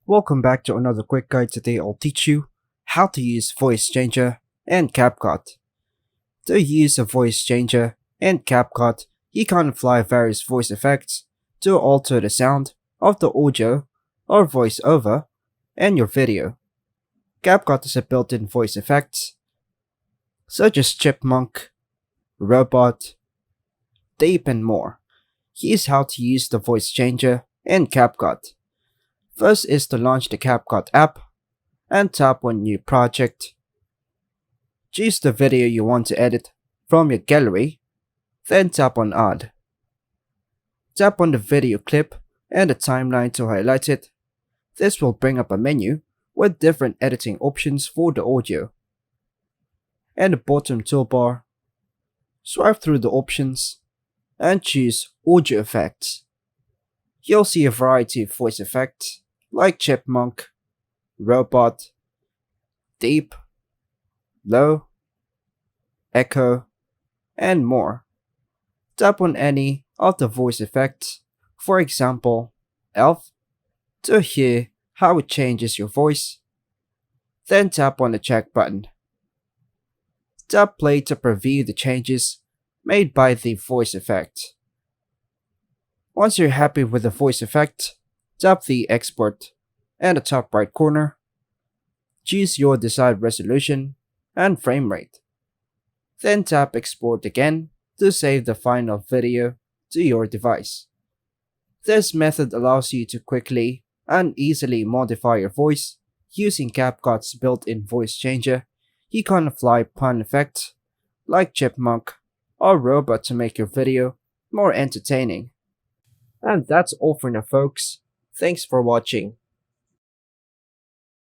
Welcome back to another quick guide. Today I'll teach you how to use voice changer and CapCut. To use a voice changer and CapCut, you can apply various voice effects to alter the sound of the audio or voiceover in your video. CapCut is a built-in voice effects such as chipmunk, robot, tape, and more. Here's how to use the voice changer in CapCut. First is to launch the CapCut app and tap on New Project. Choose the video you want to edit from your gallery, then tap on Add. Tap on the video clip and the timeline to highlight it. This will bring up a menu with different editing options for the audio. In the bottom toolbar, swipe through the options and choose Audio Effects. You'll see a variety of voice effects like chipmunk, robot, deep, low, echo, and more. Tap on any of the voice effects, for example, elf, to hear how it changes your voice. Then tap on the check button. Tap play to preview the changes made by the voice effect. Once you're happy with the voice effect, tap the export in the top right corner. Choose your desired resolution and frame rate. Then tap export again to save the final video to your device. This method allows you to quickly and easily modify your voice using CapCut's built-in voice changer. You can apply pun effects like chipmunk or robot to make your video more entertaining. And that's all for now, folks. Thanks for watching.